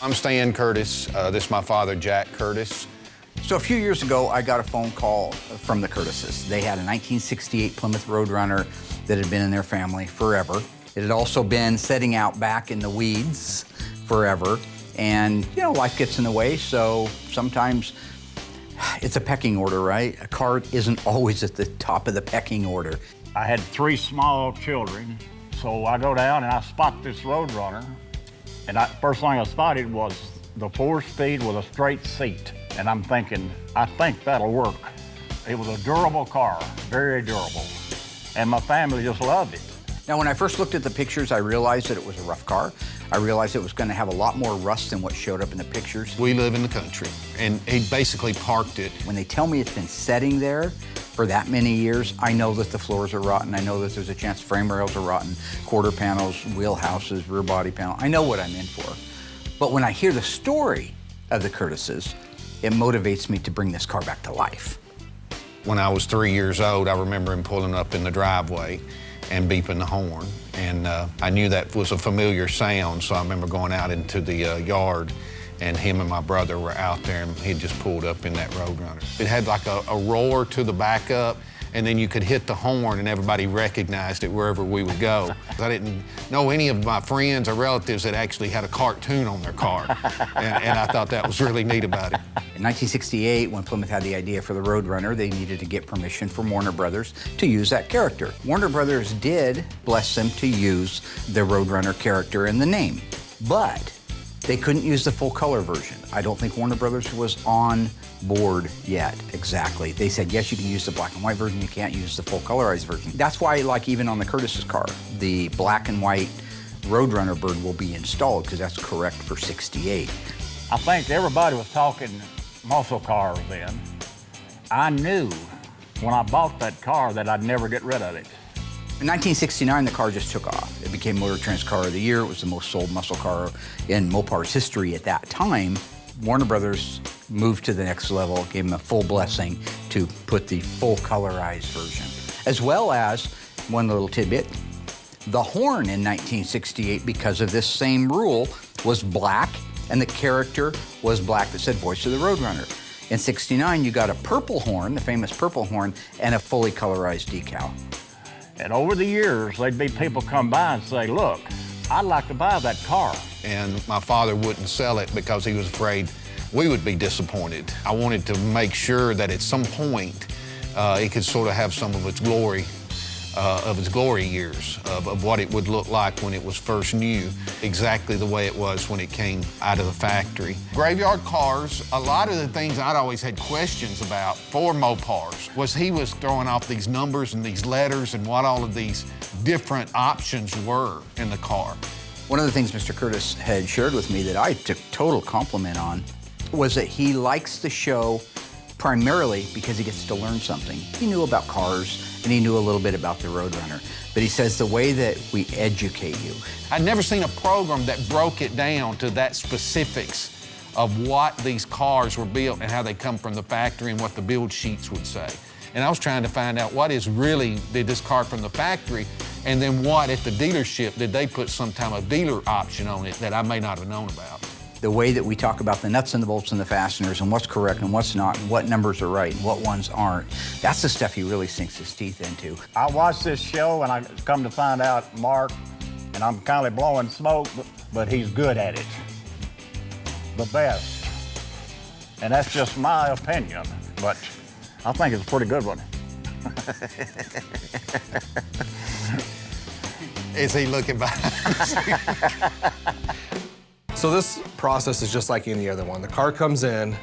I'm Stan Curtis. This is my father, Jack Curtis. So a few years ago, I got a phone call from the Curtises. They had a 1968 Plymouth Roadrunner that had been in their family forever. It had also been setting out back in the weeds forever. And, you know, life gets in the way, so sometimes it's a pecking order, right? A car isn't always at the top of the pecking order. I had 3 small children, so I go down and I spot this Roadrunner. And first thing I spotted was the 4-speed with a straight seat. And I'm thinking, I think that'll work. It was a durable car, very durable. And my family just loved it. Now, when I first looked at the pictures, I realized that it was a rough car. I realized it was going to have a lot more rust than what showed up in the pictures. We live in the country, and he basically parked it. When they tell me it's been sitting there for that many years, I know that the floors are rotten. I know that there's a chance frame rails are rotten, quarter panels, wheel houses, rear body panel. I know what I'm in for. But when I hear the story of the Curtises, it motivates me to bring this car back to life. When I was 3 years old, I remember him pulling up in the driveway and beeping the horn. And I knew that was a familiar sound, so I remember going out into the yard, and him and my brother were out there, and he'd just pulled up in that Roadrunner. It had like a roar to the backup, and then you could hit the horn and everybody recognized it wherever we would go. I didn't know any of my friends or relatives that actually had a cartoon on their car, and I thought that was really neat about it. In 1968, when Plymouth had the idea for the Roadrunner, they needed to get permission from Warner Brothers to use that character. Warner Brothers did bless them to use the Roadrunner character in the name, but they couldn't use the full color version. I don't think Warner Brothers was on board yet, exactly. They said, yes, you can use the black and white version, you can't use the full colorized version. That's why, like even on the Curtis's car, the black and white Roadrunner bird will be installed, because that's correct for 68. I think everybody was talking muscle cars then. I knew when I bought that car that I'd never get rid of it. In 1969, the car just took off. It became Motor Trend's Car of the Year. It was the most sold muscle car in Mopar's history at that time. Warner Brothers moved to the next level, gave them a full blessing to put the full colorized version. As well as, one little tidbit, the horn in 1968, because of this same rule, was black, and the character was black that said voice of the Roadrunner. In 69, you got a purple horn, the famous purple horn, and a fully colorized decal. And over the years, there'd be people come by and say, look, I'd like to buy that car. And my father wouldn't sell it because he was afraid we would be disappointed. I wanted to make sure that at some point it could sort of have some of its glory years of what it would look like when it was first new, exactly the way it was when it came out of the factory. Graveyard Carz, a lot of the things I'd always had questions about for Mopars was he was throwing off these numbers and these letters and what all of these different options were in the car. One of the things Mr. Curtis had shared with me that I took total compliment on was that he likes the show primarily because he gets to learn something. He knew about cars, and he knew a little bit about the Roadrunner. But he says the way that we educate you. I'd never seen a program that broke it down to that specifics of what these cars were built and how they come from the factory and what the build sheets would say. And I was trying to find out what is really, did this car from the factory, and then what at the dealership, did they put some type of dealer option on it that I may not have known about. The way that we talk about the nuts and the bolts and the fasteners and what's correct and what's not and what numbers are right and what ones aren't, that's the stuff he really sinks his teeth into. I watched this show and I come to find out Mark, and I'm kind of blowing smoke, but he's good at it. The best. And that's just my opinion, but I think it's a pretty good one. Is he looking behind? So this process is just like any other one. The car comes in,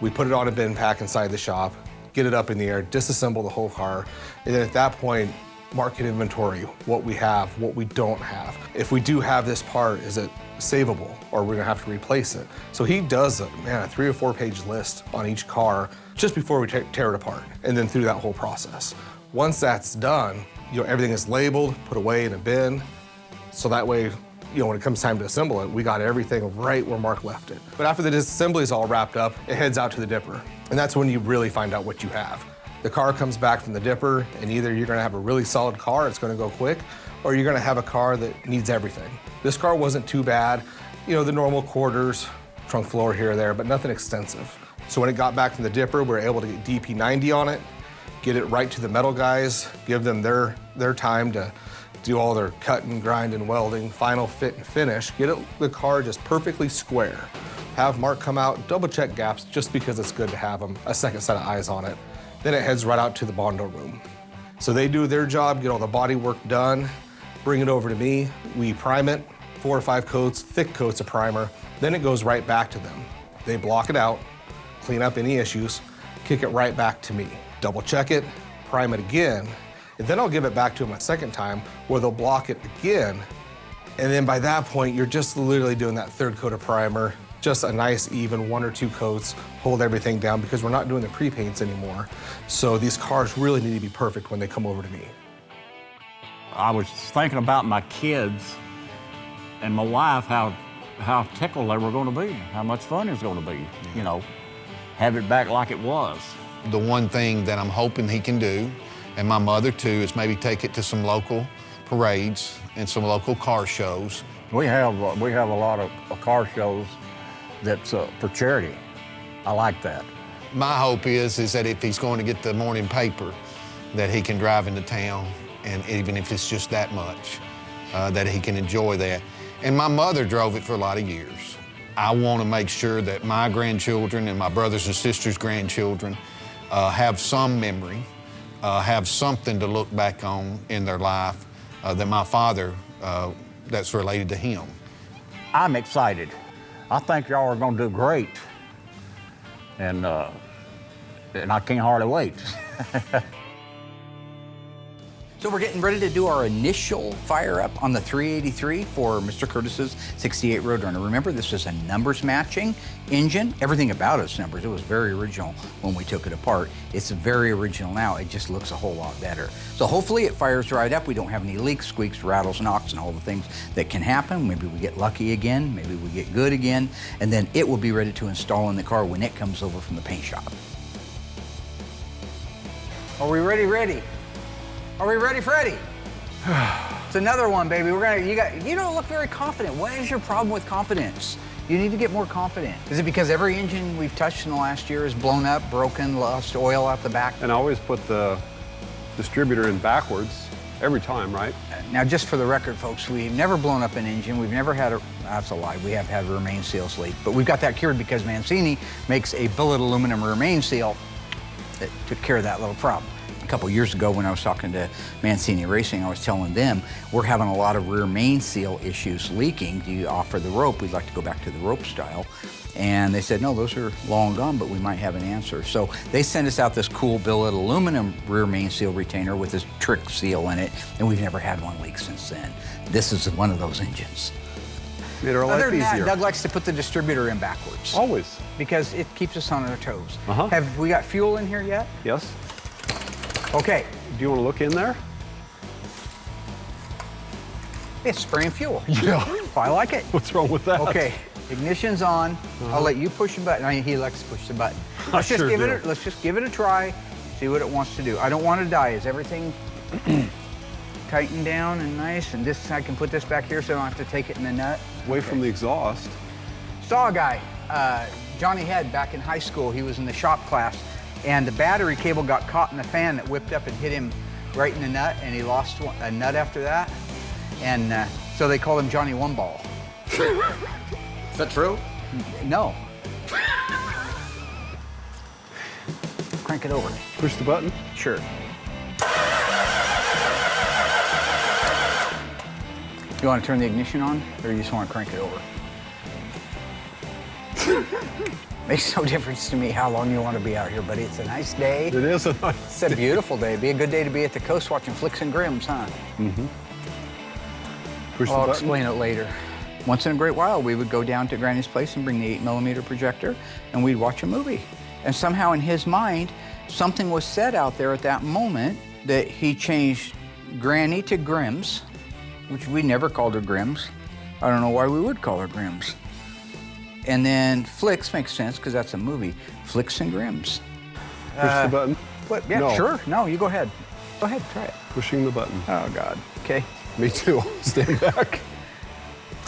we put it on a bin pack inside the shop, get it up in the air, disassemble the whole car, and then at that point, market inventory, what we have, what we don't have. If we do have this part, is it savable, or we're gonna have to replace it? So he does a 3 or 4 page list on each car just before we tear it apart, and then through that whole process. Once that's done, everything is labeled, put away in a bin, so that way, when it comes time to assemble it, we got everything right where Mark left it. But after the disassembly is all wrapped up, it heads out to the dipper. And that's when you really find out what you have. The car comes back from the dipper, and either you're gonna have a really solid car, it's gonna go quick, or you're gonna have a car that needs everything. This car wasn't too bad. you know, the normal quarters, trunk floor here or there, but nothing extensive. So when it got back from the dipper, we were able to get DP90 on it, get it right to the metal guys, give them their time to do all their cut and grind and welding, final fit and finish, get the car just perfectly square. Have Mark come out, double check gaps just because it's good to have them, a second set of eyes on it. Then it heads right out to the Bondo room. So they do their job, get all the body work done, bring it over to me, we prime it, 4 or 5 coats, thick coats of primer, then it goes right back to them. They block it out, clean up any issues, kick it right back to me. Double check it, prime it again, and then I'll give it back to them a second time where they'll block it again. And then by that point, you're just literally doing that third coat of primer, just a nice even 1 or 2 coats, hold everything down because we're not doing the pre-paints anymore. So these cars really need to be perfect when they come over to me. I was thinking about my kids and my wife, how tickled they were going to be, how much fun it was going to be, you know, have it back like it was. The one thing that I'm hoping he can do, and my mother too, is maybe take it to some local parades and some local car shows. We have a lot of car shows that's for charity. I like that. My hope is that if he's going to get the morning paper, that he can drive into town, and even if it's just that much, that he can enjoy that. And my mother drove it for a lot of years. I want to make sure that my grandchildren and my brothers and sisters' grandchildren have some memory, have something to look back on in their life that my father, that's related to him. I'm excited. I think y'all are going to do great. And I can't hardly wait. So we're getting ready to do our initial fire up on the 383 for Mr. Curtis's 68 Roadrunner. Remember, this is a numbers matching engine. Everything about it's numbers. It was very original when we took it apart. It's very original now. It just looks a whole lot better. So hopefully it fires right up. We don't have any leaks, squeaks, rattles, knocks, and all the things that can happen. Maybe we get lucky again. Maybe we get good again. And then it will be ready to install in the car when it comes over from the paint shop. Are we ready? Are we ready, Freddie? It's another one, baby. You don't look very confident. What is your problem with confidence? You need to get more confident. Is it because every engine we've touched in the last year is blown up, broken, lost oil out the back? And I always put the distributor in backwards every time, right? Now, just for the record, folks, we've never blown up an engine. We've never had that's a lie. We have had a rear main seal leak, but we've got that cured because Mancini makes a billet aluminum rear main seal that took care of that little problem. A couple years ago when I was talking to Mancini Racing, I was telling them, we're having a lot of rear main seal issues leaking. Do you offer the rope? We'd like to go back to the rope style. And they said, no, those are long gone, but we might have an answer. So they sent us out this cool billet aluminum rear main seal retainer with this trick seal in it, and we've never had one leak since then. This is one of those engines. Made our life Other than that, easier. Doug likes to put the distributor in backwards. Always. Because it keeps us on our toes. Uh-huh. Have we got fuel in here yet? Yes. Okay. Do you want to look in there? It's spraying fuel. Yeah. I like it. What's wrong with that? Okay, ignition's on. I'll let you push the button. He likes to push the button. Let's just give it a try, see what it wants to do. I don't want to die. Is everything tightened down and nice? And this, I can put this back here so I don't have to take it in the nut. Away from the exhaust. Saw a guy, Johnny Head, back in high school. He was in the shop class, and the battery cable got caught in the fan that whipped up and hit him right in the nut, and he lost a nut after that. And so they called him Johnny One Ball. Is that true? No. Crank it over. Push the button. Sure. You want to turn the ignition on, or you just want to crank it over? Makes no difference to me how long you want to be out here, buddy. It's a nice day. It is a nice It's a beautiful day. Be a good day to be at the coast watching flicks and grims, huh? Mm-hmm. Push the I'll button. explain it later. Once in a great while, we would go down to Granny's place and bring the 8mm projector, and we'd watch a movie. And somehow in his mind, something was said out there at that moment that he changed Granny to Grims, which we never called her Grims. I don't know why we would call her Grims. And then Flicks makes sense because that's a movie. Flicks and Grims. Push the button. What? Yeah, No. sure. No, you go ahead. Go ahead, try it. Pushing the button. Oh, God. Okay. Me too. Stand back.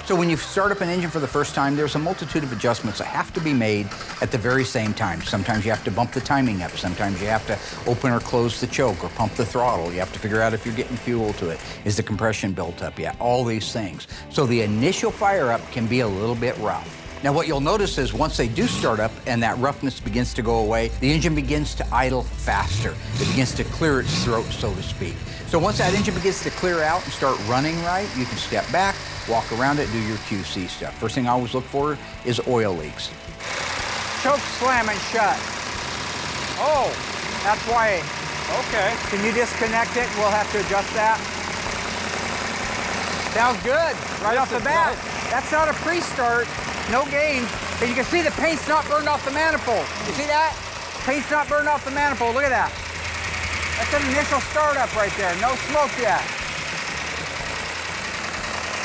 So when you start up an engine for the first time, there's a multitude of adjustments that have to be made at the very same time. Sometimes you have to bump the timing up. Sometimes you have to open or close the choke or pump the throttle. You have to figure out if you're getting fuel to it. Is the compression built up yet? All these things. So the initial fire up can be a little bit rough. Now what you'll notice is once they do start up and that roughness begins to go away, the engine begins to idle faster. It begins to clear its throat, so to speak. So once that engine begins to clear out and start running right, you can step back, walk around it, do your QC stuff. First thing I always look for is oil leaks. Choke slamming shut. Oh, that's why. Okay. Can you disconnect it? We'll have to adjust that. Sounds good, right off the bat. That's not a pre-start, no gain. But you can see the paint's not burned off the manifold. You see that? Paint's not burned off the manifold, look at that. That's an initial startup right there, no smoke yet.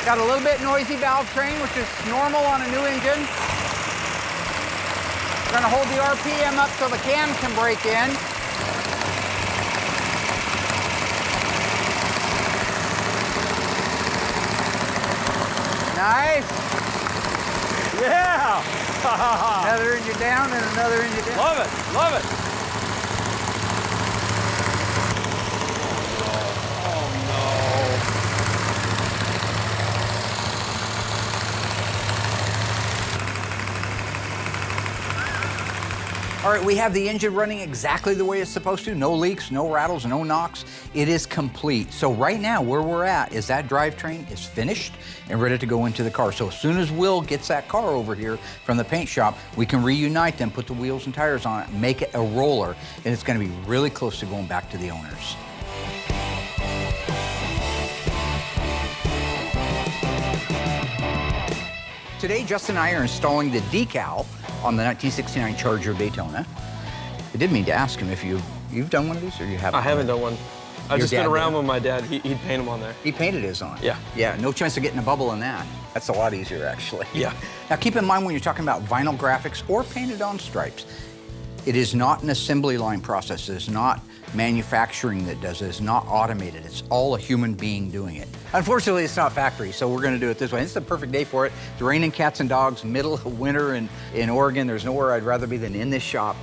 Got a little bit noisy valve train, which is normal on a new engine. We're gonna hold the RPM up so the cam can break in. Nice. Yeah! Another engine down and another engine down. Love it, love it. All right, we have the engine running exactly the way it's supposed to. No leaks, no rattles, no knocks. It is complete. So right now, where we're at is that drivetrain is finished and ready to go into the car. So as soon as Will gets that car over here from the paint shop, we can reunite them, put the wheels and tires on it, make it a roller, and it's gonna be really close to going back to the owners. Today, Justin and I are installing the decal on the 1969 Charger Daytona. I did mean to ask him if you've done one of these or you haven't. I haven't done one. I've just been around with my dad. He'd paint them on there. He painted his on. Yeah. Yeah, no chance of getting a bubble in that. That's a lot easier, actually. Yeah. Now, keep in mind when you're talking about vinyl graphics or painted on stripes, it is not an assembly line process. It is not manufacturing that does it. It's not automated. It's all a human being doing it. Unfortunately, it's not factory, so we're gonna do it this way. It's the perfect day for it. It's raining cats and dogs, middle of winter in Oregon. There's nowhere I'd rather be than in this shop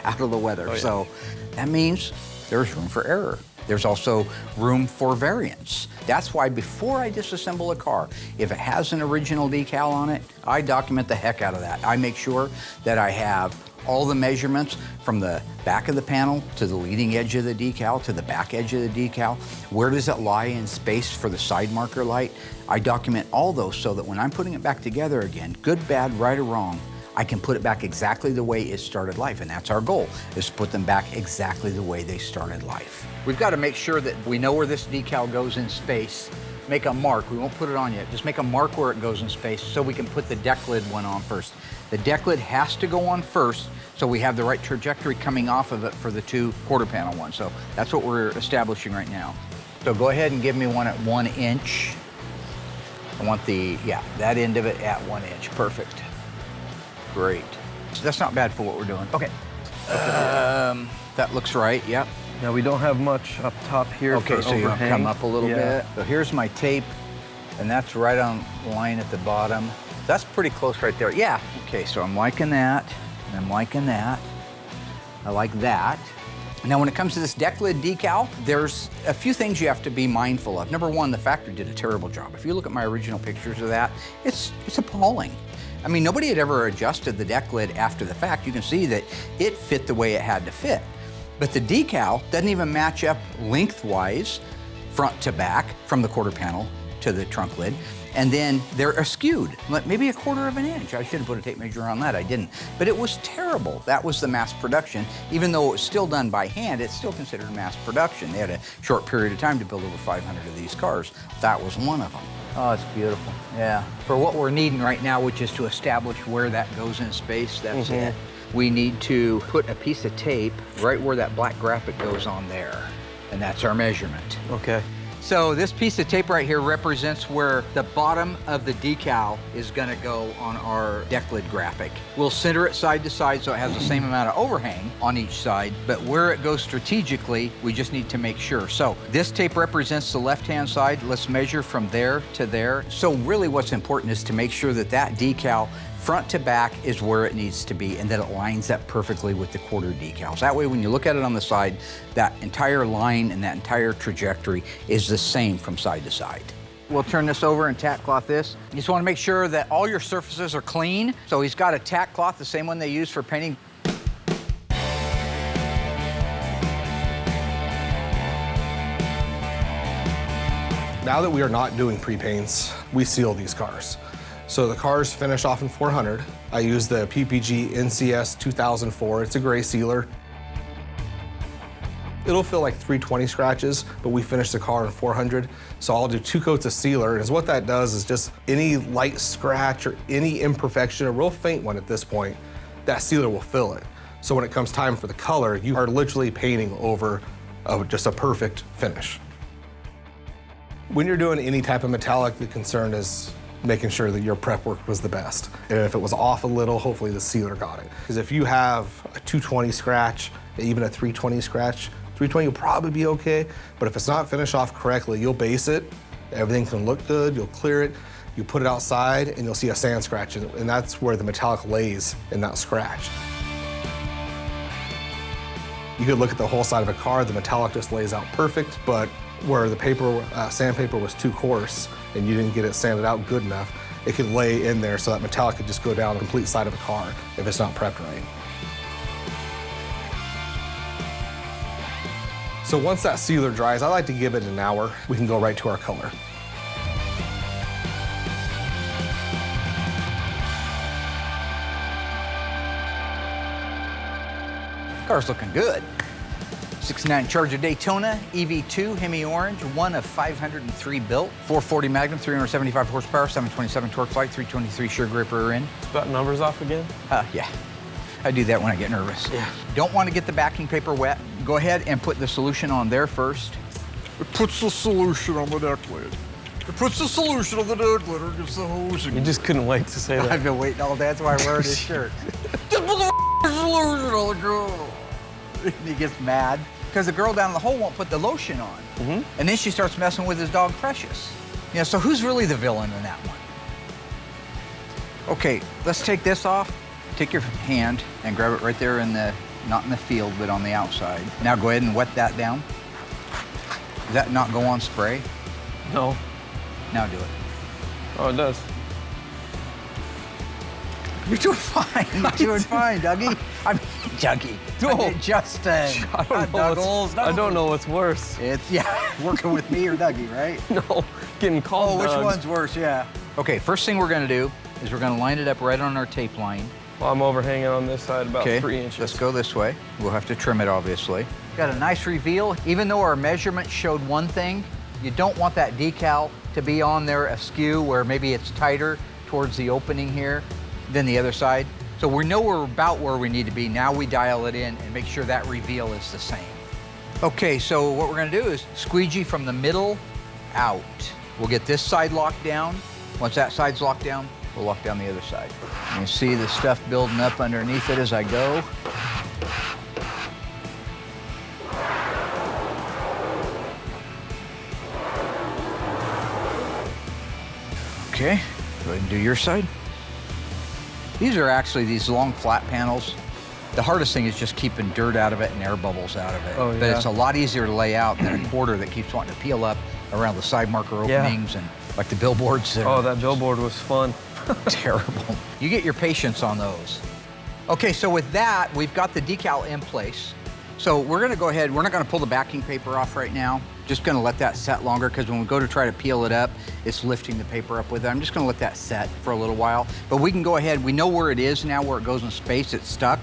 out of the weather. Oh, yeah. So that means there's room for error. There's also room for variance. That's why before I disassemble a car, if it has an original decal on it, I document the heck out of that. I make sure that I have all the measurements from the back of the panel to the leading edge of the decal to the back edge of the decal. Where does it lie in space for the side marker light? I document all those so that when I'm putting it back together again, good, bad, right, or wrong, I can put it back exactly the way it started life. And that's our goal, is to put them back exactly the way they started life. We've got to make sure that we know where this decal goes in space. Make a mark. We won't put it on yet. Just make a mark where it goes in space so we can put the deck lid one on first. The deck lid has to go on first so we have the right trajectory coming off of it for the two quarter panel ones. So that's what we're establishing right now. So go ahead and give me one at 1 inch. I want that end of it at 1 inch. Perfect. Great. So that's not bad for what we're doing. Okay. That looks right, yep. Now we don't have much up top here. Okay, so you'll come up a little bit. So here's my tape, and that's right on line at the bottom. That's pretty close right there. Yeah. Okay, so I'm liking that, and I'm liking that. I like that. Now, when it comes to this deck lid decal, there's a few things you have to be mindful of. Number one, the factory did a terrible job. If you look at my original pictures of that, it's appalling. I mean, nobody had ever adjusted the deck lid after the fact. You can see that it fit the way it had to fit. But the decal doesn't even match up lengthwise, front to back, from the quarter panel to the trunk lid. And then they're askewed, maybe 1/4 of an inch. I should have put a tape measure on that, I didn't. But it was terrible. That was the mass production. Even though it was still done by hand, it's still considered mass production. They had a short period of time to build over 500 of these cars. That was one of them. Oh, it's beautiful, yeah. For what we're needing right now, which is to establish where that goes in space, that's it. We need to put a piece of tape right where that black graphic goes on there. And that's our measurement. Okay. So this piece of tape right here represents where the bottom of the decal is gonna go on our deck lid graphic. We'll center it side to side so it has the same amount of overhang on each side, but where it goes strategically, we just need to make sure. So this tape represents the left-hand side. Let's measure from there to there. So really what's important is to make sure that that decal front to back is where it needs to be and that it lines up perfectly with the quarter decals. That way when you look at it on the side, that entire line and that entire trajectory is the same from side to side. We'll turn this over and tack cloth this. You just want to make sure that all your surfaces are clean. So he's got a tack cloth, the same one they use for painting. Now that we are not doing pre-paints, we seal these cars. So the cars finish off in 400. I use the PPG NCS 2004. It's a gray sealer. It'll feel like 320 scratches, but we finish the car in 400. So I'll do 2 coats of sealer, and what that does is just any light scratch or any imperfection, a real faint one at this point, that sealer will fill it. So when it comes time for the color, you are literally painting over just a perfect finish. When you're doing any type of metallic, the concern is making sure that your prep work was the best. And if it was off a little, hopefully the sealer got it. Because if you have a 220 scratch, even a 320 scratch, 320 will probably be okay, but if it's not finished off correctly, you'll base it, everything can look good, you'll clear it, you put it outside, and you'll see a sand scratch, and that's where the metallic lays in that scratch. You could look at the whole side of a car, the metallic just lays out perfect, but where the paper, sandpaper was too coarse and you didn't get it sanded out good enough, it could lay in there so that metallic could just go down the complete side of a car if it's not prepped right. So once that sealer dries, I like to give it an hour. We can go right to our color. Car's looking good. 69 Charger Daytona, EV2, Hemi Orange, one of 503 built. 440 Magnum, 375 horsepower, 727 torque flight, 323 sure grip rear end. Got numbers off again? Yeah. I do that when I get nervous. Yeah. Don't want to get the backing paper wet. Go ahead and put the solution on there first. It puts the solution on the deck lid. It puts the solution on the deck lid or gets the hose. You just couldn't wait to say that. I've been waiting all day, that's why I'm wearing this shirt. Just put the solution on the girl. And he gets mad because the girl down in the hole won't put the lotion on. And then she starts messing with his dog Precious. You know, so who's really the villain in that one? Okay, let's take this off. Take your hand and grab it right there in the, not in the field, but on the outside. Now go ahead and wet that down. Does that not go on spray? No. Now do it. Oh, it does. You're doing fine. You're doing fine, Dougie. I mean, Dougie. No. I mean, Justin. I don't know what's worse. It's, yeah, working with me or Dougie, right? No, getting called which Doug's. one's worse, yeah. Okay, first thing we're gonna do is we're gonna line it up right on our tape line. Well, I'm overhanging on this side about 3 inches. Let's go this way. We'll have to trim it, obviously. Got a nice reveal. Even though our measurement showed one thing, you don't want that decal to be on there askew where maybe it's tighter towards the opening here than the other side. So we know we're about where we need to be. Now we dial it in and make sure that reveal is the same. Okay, so what we're gonna do is squeegee from the middle out. We'll get this side locked down. Once that side's locked down, we'll lock down the other side. You can see the stuff building up underneath it as I go. Okay, go ahead and do your side. These are actually these long flat panels. The hardest thing is just keeping dirt out of it and air bubbles out of it. Oh, yeah. But it's a lot easier to lay out than a quarter that keeps wanting to peel up around the side marker openings and like the billboards. That billboard was fun. Terrible. You get your patience on those. Okay, so with that, we've got the decal in place. So we're gonna go ahead, we're not gonna pull the backing paper off right now. Just gonna let that set longer because when we go to try to peel it up, it's lifting the paper up with it. I'm just gonna let that set for a little while. But we can go ahead, we know where it is now, where it goes in space, it's stuck.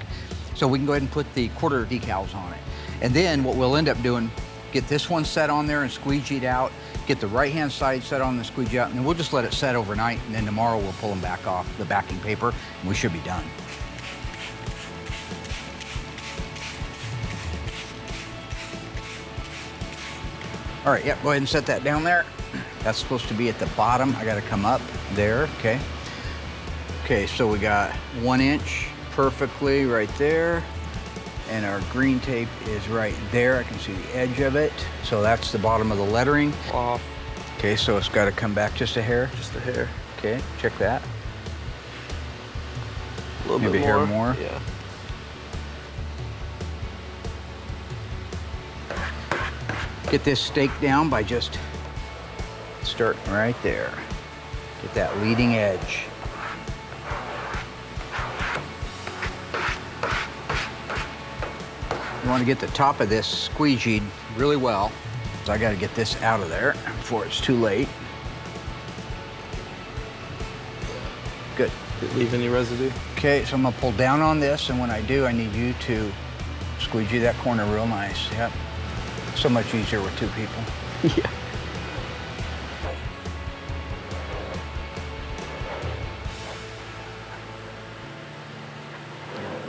So we can go ahead and put the quarter decals on it. And then what we'll end up doing, get this one set on there and squeegeed out, get the right-hand side set on and squeegee out, and then we'll just let it set overnight, and then tomorrow we'll pull them back off the backing paper, and we should be done. All right, yep, go ahead and set that down there. That's supposed to be at the bottom. I gotta come up there, okay. Okay, so we got 1 inch perfectly right there. And our green tape is right there. I can see the edge of it. So that's the bottom of the lettering. Wow. Okay, so it's gotta come back just a hair. Just a hair. Okay, check that. A little Maybe bit a hair more. Yeah. Get this stake down by just starting right there. Get that leading edge. You want to get the top of this squeegeed really well. So I got to get this out of there before it's too late. Good. Did it leave any residue? Okay, so I'm gonna pull down on this, and when I do, I need you to squeegee that corner real nice. Yep. So much easier with 2 people. Yeah.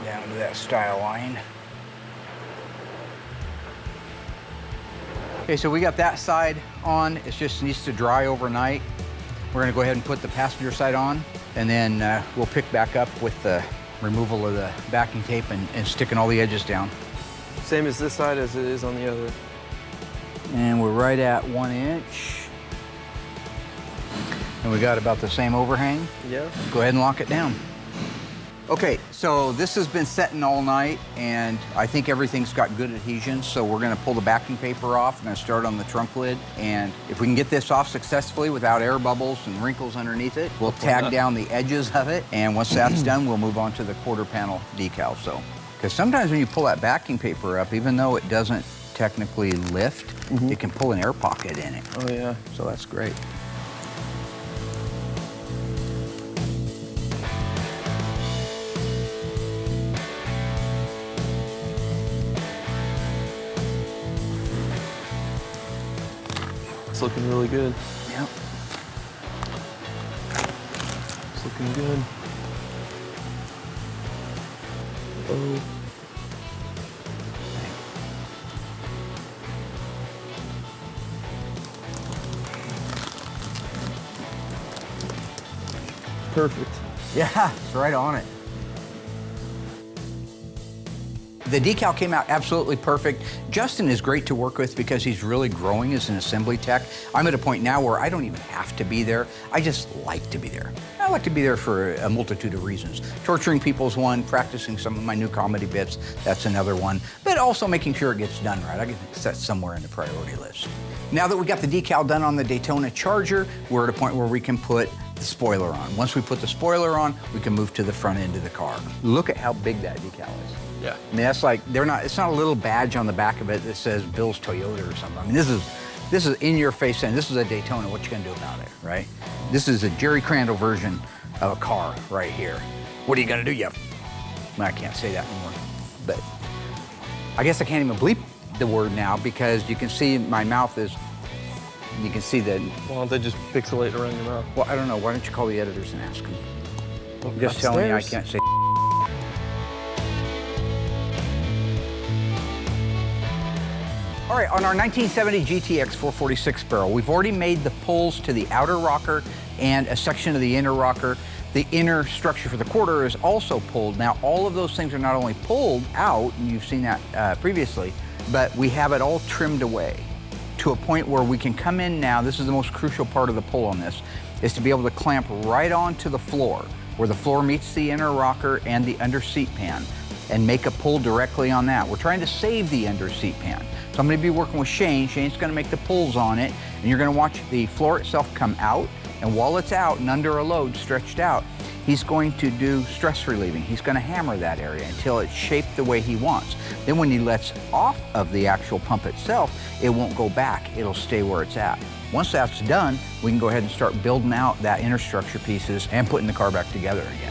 Down to that style line. Okay, so we got that side on. It just needs to dry overnight. We're gonna go ahead and put the passenger side on, and then we'll pick back up with the removal of the backing tape and sticking all the edges down. Same as this side as it is on the other. And we're right at 1 inch. And we got about the same overhang. Yeah. Go ahead and lock it down. Okay, so this has been setting all night, and I think everything's got good adhesion, so we're gonna pull the backing paper off. I'm gonna start on the trunk lid, and if we can get this off successfully without air bubbles and wrinkles underneath it, we'll tag down the edges of it, and once that's done, we'll move on to the quarter panel decal. So, because sometimes when you pull that backing paper up, even though it doesn't technically lift, it can pull an air pocket in it. Oh yeah. So that's great. It's looking really good. Yep. It's looking good. Oh. Perfect. Yeah, it's right on it. The decal came out absolutely perfect. Justin is great to work with because he's really growing as an assembly tech. I'm at a point now where I don't even have to be there. I just like to be there. I like to be there for a multitude of reasons. Torturing people is one, practicing some of my new comedy bits, that's another one, but also making sure it gets done right. I get set somewhere in the priority list. Now that we got the decal done on the Daytona Charger, we're at a point where we can put the spoiler on. Once we put the spoiler on, we can move to the front end of the car. Look at how big that decal is. Yeah. I mean, that's like, it's not a little badge on the back of it that says Bill's Toyota or something. I mean, this is in your face saying, this is a Daytona, what you gonna do about it, right? This is a Jerry Crandall version of a car right here. What are you gonna do, you? I can't say that anymore, but I guess I can't even bleep the word now because you can see my mouth is, you can see that. Why don't they just pixelate around your mouth? Well, I don't know, why don't you call the editors and ask them? I'm just Upstairs. telling you I can't say. All right, on our 1970 GTX 446 barrel, we've already made the pulls to the outer rocker and a section of the inner rocker. The inner structure for the quarter is also pulled. Now, all of those things are not only pulled out, and you've seen that previously, but we have it all trimmed away to a point where we can come in now. This is the most crucial part of the pull on this, is to be able to clamp right onto the floor, where the floor meets the inner rocker and the under seat pan, and make a pull directly on that. We're trying to save the under seat pan. So I'm gonna be working with Shane. Shane's gonna make the pulls on it, and you're gonna watch the floor itself come out, and while it's out and under a load stretched out, he's going to do stress relieving. He's gonna hammer that area until it's shaped the way he wants. Then when he lets off of the actual pump itself, it won't go back, it'll stay where it's at. Once that's done, we can go ahead and start building out that inner structure pieces and putting the car back together again.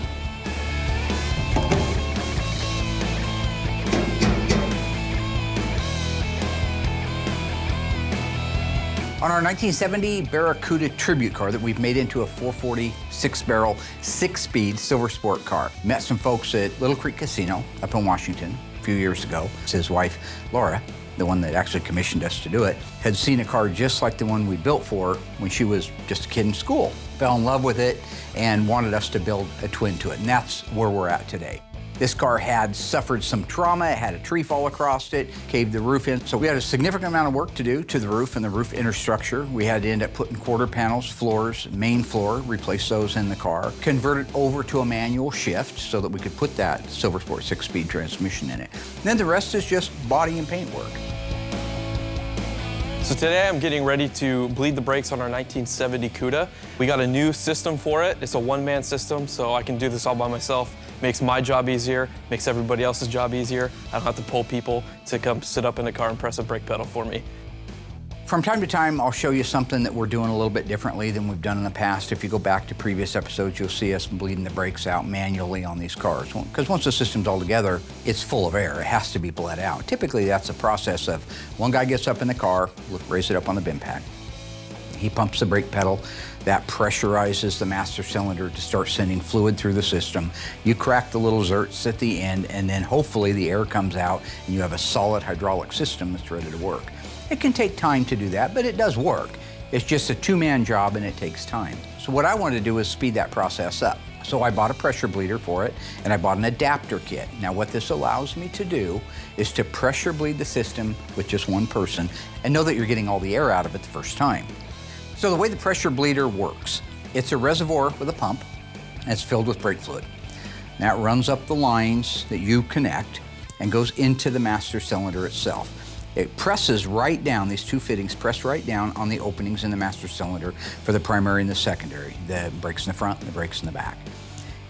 On our 1970 Barracuda tribute car that we've made into a 446 barrel, 6-speed silver sport car. Met some folks at Little Creek Casino up in Washington a few years ago. It's his wife, Laura, the one that actually commissioned us to do it, had seen a car just like the one we built for when she was just a kid in school. Fell in love with it and wanted us to build a twin to it, and that's where we're at today. This car had suffered some trauma. It had a tree fall across it, caved the roof in. So we had a significant amount of work to do to the roof and the roof interstructure. We had to end up putting quarter panels, floors, main floor, replace those in the car, convert it over to a manual shift so that we could put that Silver Sport 6-speed transmission in it. And then the rest is just body and paint work. So today I'm getting ready to bleed the brakes on our 1970 Cuda. We got a new system for it. It's a one-man system, so I can do this all by myself. Makes my job easier, makes everybody else's job easier. I don't have to pull people to come sit up in the car and press a brake pedal for me. From time to time, I'll show you something that we're doing a little bit differently than we've done in the past. If you go back to previous episodes, you'll see us bleeding the brakes out manually on these cars. Because once the system's all together, it's full of air. It has to be bled out. Typically, that's a process of one guy gets up in the car, raise it up on the bin pack. He pumps the brake pedal. That pressurizes the master cylinder to start sending fluid through the system. You crack the little zerts at the end, and then hopefully the air comes out, and you have a solid hydraulic system that's ready to work. It can take time to do that, but it does work. It's just a two-man job, and it takes time. So what I wanted to do is speed that process up. So I bought a pressure bleeder for it, and I bought an adapter kit. Now what this allows me to do is to pressure bleed the system with just one person and know that you're getting all the air out of it the first time. So the way the pressure bleeder works, it's a reservoir with a pump, and it's filled with brake fluid. That runs up the lines that you connect and goes into the master cylinder itself. It presses right down, these two fittings press right down on the openings in the master cylinder for the primary and the secondary, the brakes in the front and the brakes in the back.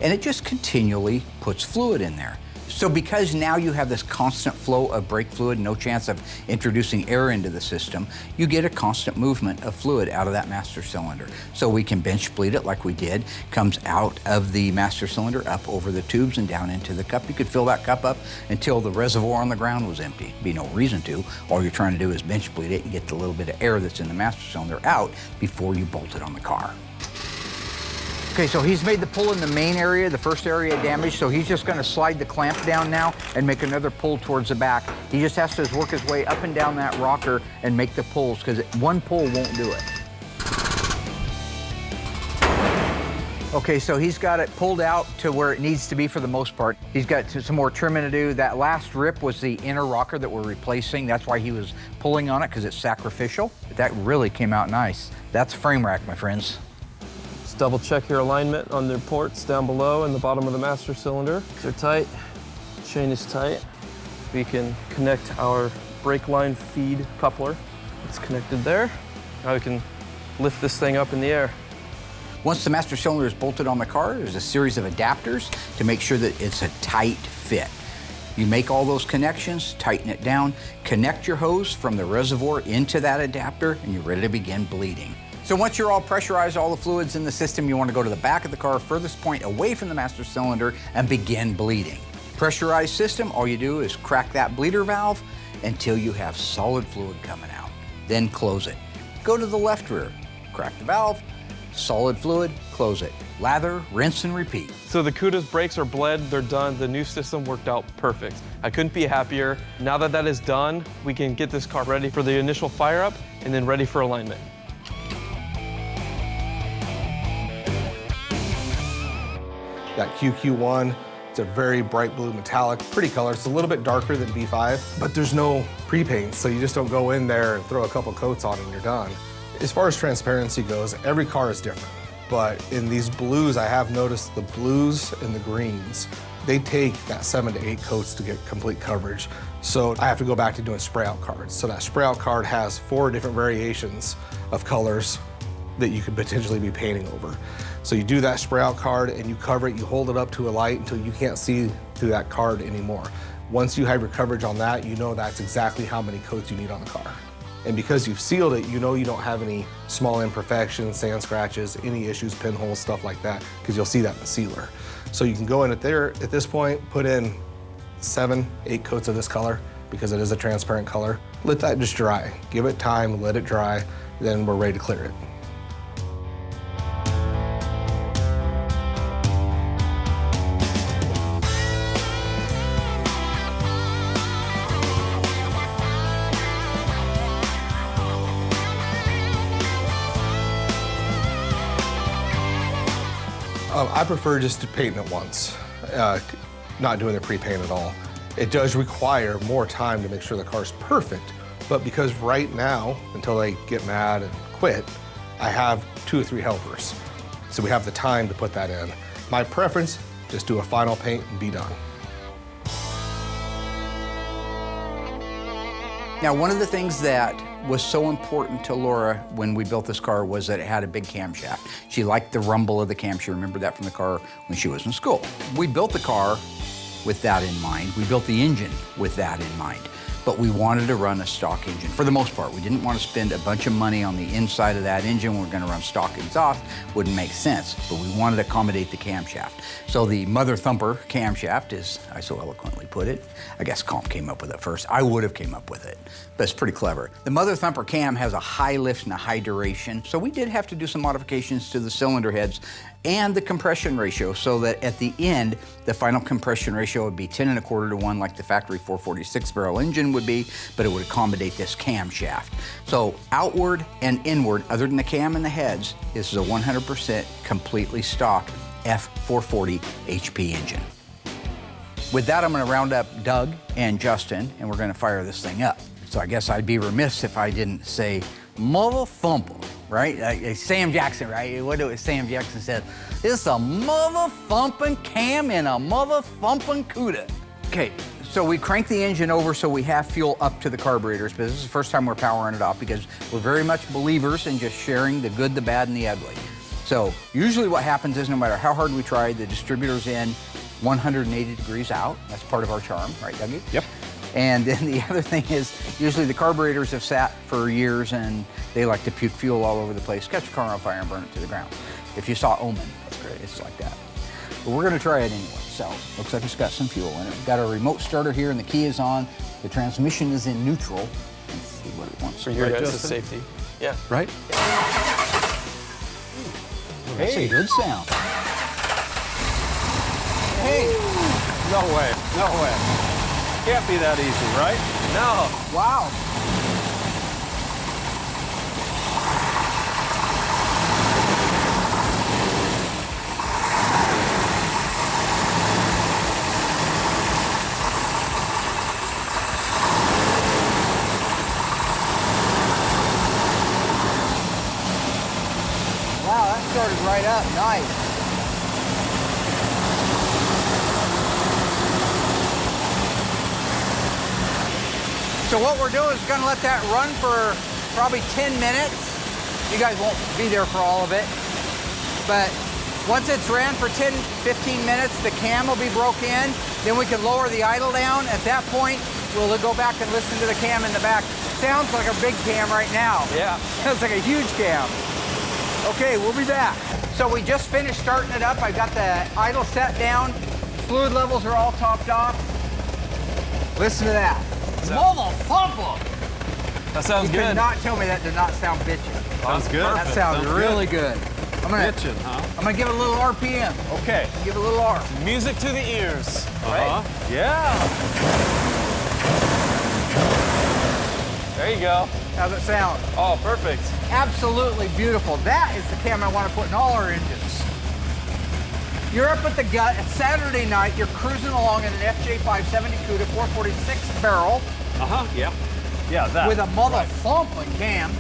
And it just continually puts fluid in there. So because now you have this constant flow of brake fluid, no chance of introducing air into the system, you get a constant movement of fluid out of that master cylinder. So we can bench bleed it like we did, comes out of the master cylinder, up over the tubes and down into the cup. You could fill that cup up until the reservoir on the ground was empty. Be no reason to. All you're trying to do is bench bleed it and get the little bit of air that's in the master cylinder out before you bolt it on the car. Okay, so he's made the pull in the main area, the first area damaged, so he's just gonna slide the clamp down now and make another pull towards the back. He just has to work his way up and down that rocker and make the pulls, because one pull won't do it. Okay, so he's got it pulled out to where it needs to be for the most part. He's got some more trimming to do. That last rip was the inner rocker that we're replacing. That's why he was pulling on it, because it's sacrificial. But that really came out nice. That's frame rack, my friends. Just double check your alignment on the ports down below and the bottom of the master cylinder. They're tight, chain is tight. We can connect our brake line feed coupler. It's connected there. Now we can lift this thing up in the air. Once the master cylinder is bolted on the car, there's a series of adapters to make sure that it's a tight fit. You make all those connections, tighten it down, connect your hose from the reservoir into that adapter, and you're ready to begin bleeding. So once you're all pressurized, all the fluids in the system, you want to go to the back of the car, furthest point away from the master cylinder, and begin bleeding. Pressurized system, all you do is crack that bleeder valve until you have solid fluid coming out. Then close it. Go to the left rear, crack the valve, solid fluid, close it. Lather, rinse, and repeat. So the Cuda's brakes are bled, they're done. The new system worked out perfect. I couldn't be happier. Now that that is done, we can get this car ready for the initial fire up and then ready for alignment. That QQ1, it's a very bright blue metallic, pretty color. It's a little bit darker than B5, but there's no pre-paint, so you just don't go in there and throw a couple coats on it and you're done. As far as transparency goes, every car is different. But in these blues, I have noticed the blues and the greens, they take that 7 to 8 coats to get complete coverage. So I have to go back to doing spray out cards. So that spray out card has 4 different variations of colors that you could potentially be painting over. So you do that spray out card and you cover it, you hold it up to a light until you can't see through that card anymore. Once you have your coverage on that, you know that's exactly how many coats you need on the car. And because you've sealed it, you know you don't have any small imperfections, sand scratches, any issues, pinholes, stuff like that, because you'll see that in the sealer. So you can go in at this point, put in 7, 8 coats of this color, because it is a transparent color. Let that just dry. Give it time, let it dry, then we're ready to clear it. I prefer just to paint it once, not doing the pre-paint at all. It does require more time to make sure the car's perfect, but because right now, until they get mad and quit, I have 2 or 3 helpers. So we have the time to put that in. My preference, just do a final paint and be done. Now, one of the things that was so important to Laura when we built this car was that it had a big camshaft. She liked the rumble of the cam. She remembered that from the car when she was in school. We built the car with that in mind. We built the engine with that in mind. But we wanted to run a stock engine for the most part. We didn't want to spend a bunch of money on the inside of that engine. We're going to run stock exhaust. Wouldn't make sense, but we wanted to accommodate the camshaft. So the Mother Thumper camshaft, as I so eloquently put it, I guess Comp came up with it first. I would have came up with it, but it's pretty clever. The Mother Thumper cam has a high lift and a high duration, so we did have to do some modifications to the cylinder heads and the compression ratio so that at the end, the final compression ratio would be 10 1/4 to 1 like the factory 446 barrel engine would be, but it would accommodate this camshaft. So outward and inward, other than the cam and the heads, this is a 100% completely stock F440 HP engine. With that, I'm gonna round up Doug and Justin, and we're gonna fire this thing up. So I guess I'd be remiss if I didn't say mother thumper, right? Like Sam Jackson, right? What do Sam Jackson said? It's a mother thumping cam and a mother thumping Cuda. Okay, so we crank the engine over so we have fuel up to the carburetors, but this is the first time we're powering it up because we're very much believers in just sharing the good, the bad, and the ugly. So usually what happens is no matter how hard we try, the distributor's in 180 degrees out. That's part of our charm, right, Dougie? Yep. And then the other thing is, usually the carburetors have sat for years and they like to puke fuel all over the place, catch a car on fire and burn it to the ground. If you saw Omen, that's great, it's like that. But we're gonna try it anyway, so looks like it's got some fuel in it. We've got our remote starter here and the key is on. The transmission is in neutral. Let's see what it wants. For your Right, guys' Justin? safety. Yeah. Right? That's a good sound. Hey, No way, no way. Can't be that easy, right? No. wow. Wow, that started right up, nice. So what we're doing is gonna let that run for probably 10 minutes. You guys won't be there for all of it. But once it's ran for 10, 15 minutes, the cam will be broke in. Then we can lower the idle down. At that point, we'll go back and listen to the cam in the back. Sounds like a big cam right now. Yeah. Sounds like a huge cam. Okay, we'll be back. So we just finished starting it up. I got the idle set down. Fluid levels are all topped off. Listen to that. Motherfucker! That sounds You good. cannot tell me that did not sound bitchin'. Sounds good. That sounds really good. I'm gonna give it a little RPM. Okay. Give it a little R. Music to the ears. Yeah. There you go. How's it sound? Oh, perfect. Absolutely beautiful. That is the cam I want to put in all our engines. You're up at the gut. It's Saturday night. You're cruising along in an FJ 570 Cuda 446 barrel Yeah. Yeah, that. with a mother thumping cam.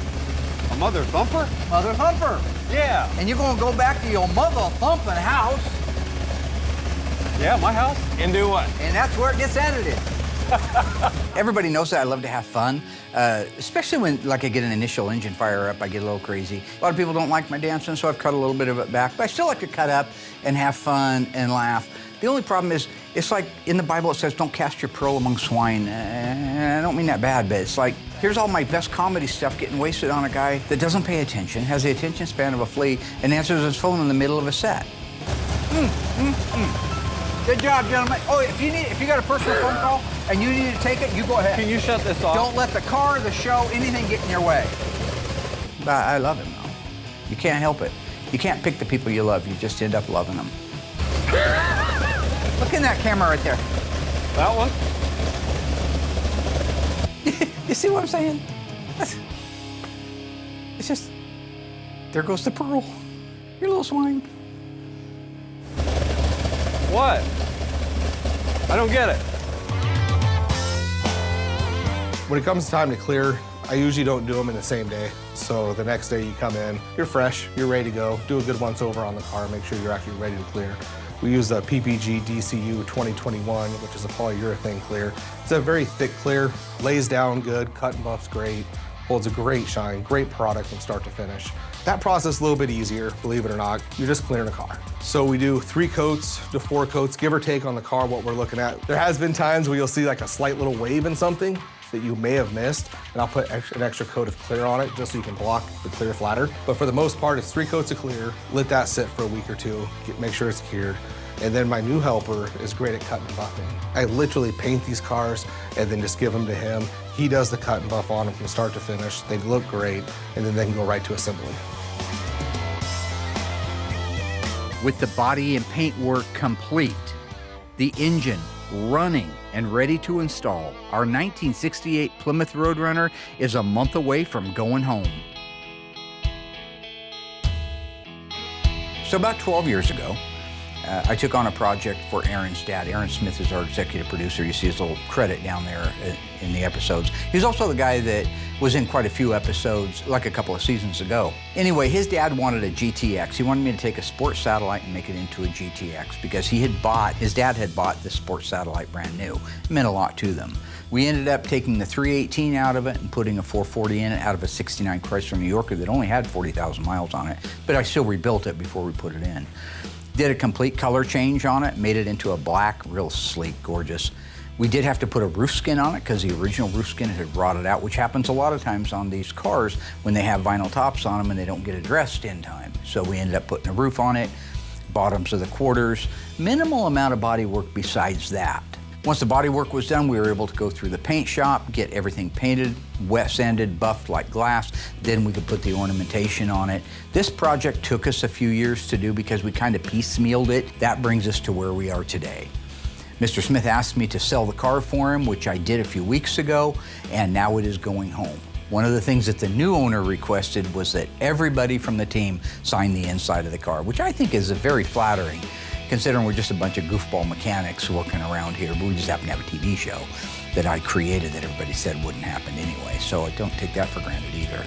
A mother thumper? Mother thumper. Yeah. And you're gonna go back to your mother thumping house, Yeah, my house. And do what? and that's where it gets edited. Everybody knows that I love to have fun, especially when like I get an initial engine fire up, I get a little crazy. A lot of people don't like my dancing, so I've cut a little bit of it back, but I still like to cut up and have fun and laugh. The only problem is, it's like in the Bible it says, don't cast your pearl among swine. And I don't mean that bad, but it's like, here's all my best comedy stuff getting wasted on a guy that doesn't pay attention, has the attention span of a flea, and answers his phone in the middle of a set. Good job, gentlemen. Oh, if you got a personal phone call and you need to take it, you go ahead. Can you shut this off? Don't let the car, the show, anything get in your way. But I love him, though. You can't help it. You can't pick the people you love. You just end up loving them. Look in that camera right there. That one? You see what I'm saying? It's just, there goes the pearl. You little swine. What? I don't get it. When it comes time to clear, I usually don't do them in the same day. So the next day you come in, you're fresh, you're ready to go. Do a good once over on the car, make sure you're actually ready to clear. We use the PPG DCU 2021, which is a polyurethane clear. It's a very thick clear, lays down good, cut and buff's great, holds a great shine, great product from start to finish. That process is a little bit easier, believe it or not. You're just clearing a car. So we do 3 coats to 4 coats, give or take on the car what we're looking at. There has been times where you'll see like a slight little wave in something that you may have missed, and I'll put an extra coat of clear on it just so you can block the clear flatter. But for the most part, it's 3 coats of clear, let that sit for a week or two, make sure it's cured. And then my new helper is great at cutting and buffing. I literally paint these cars and then just give them to him. He does the cut and buff on them from start to finish. They look great, and then they can go right to assembly. With the body and paint work complete, the engine running and ready to install, our 1968 Plymouth Roadrunner is a month away from going home. So about 12 years ago, I took on a project for Aaron's dad. Aaron Smith is our executive producer. You see his little credit down there in the episodes. He's also the guy that was in quite a few episodes, like a couple of seasons ago. Anyway, his dad wanted a GTX. He wanted me to take a sports satellite and make it into a GTX because his dad had bought the sports satellite brand new. It meant a lot to them. We ended up taking the 318 out of it and putting a 440 in it out of a 69 Chrysler New Yorker that only had 40,000 miles on it, but I still rebuilt it before we put it in. Did a complete color change on it, made it into a black, real sleek, gorgeous. We did have to put a roof skin on it because the original roof skin had rotted out, which happens a lot of times on these cars when they have vinyl tops on them and they don't get addressed in time. So we ended up putting a roof on it, bottoms of the quarters, minimal amount of body work besides that. Once the body work was done, we were able to go through the paint shop, get everything painted, wet sanded, buffed like glass. Then we could put the ornamentation on it. This project took us a few years to do because we kind of piecemealed it. That brings us to where we are today. Mr. Smith asked me to sell the car for him, which I did a few weeks ago, and now it is going home. One of the things that the new owner requested was that everybody from the team sign the inside of the car, which I think is very flattering, considering we're just a bunch of goofball mechanics working around here, but we just happen to have a TV show that I created that everybody said wouldn't happen anyway, so I don't take that for granted either.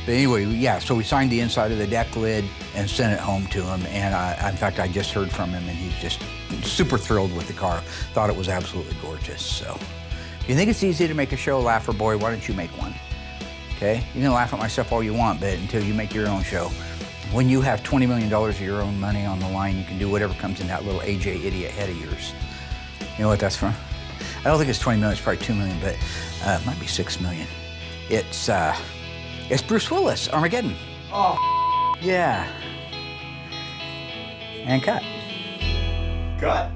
But anyway, yeah, so we signed the inside of the deck lid and sent it home to him, and in fact, I just heard from him, and he's just super thrilled with the car. Thought it was absolutely gorgeous, so. If you think it's easy to make a show laugher, boy, why don't you make one, okay? You can laugh at my stuff all you want, but until you make your own show. When you have $20 million of your own money on the line, you can do whatever comes in that little AJ idiot head of yours. You know what that's from? I don't think it's 20 million, it's probably 2 million, but it might be 6 million. It's Bruce Willis, Armageddon. Oh, yeah. And cut. Cut.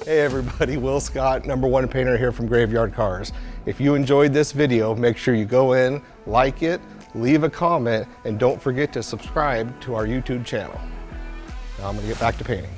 Hey everybody, Will Scott, #1 painter here from Graveyard Cars. If you enjoyed this video, make sure you go in, like it, leave a comment, and don't forget to subscribe to our YouTube channel. Now I'm gonna get back to painting.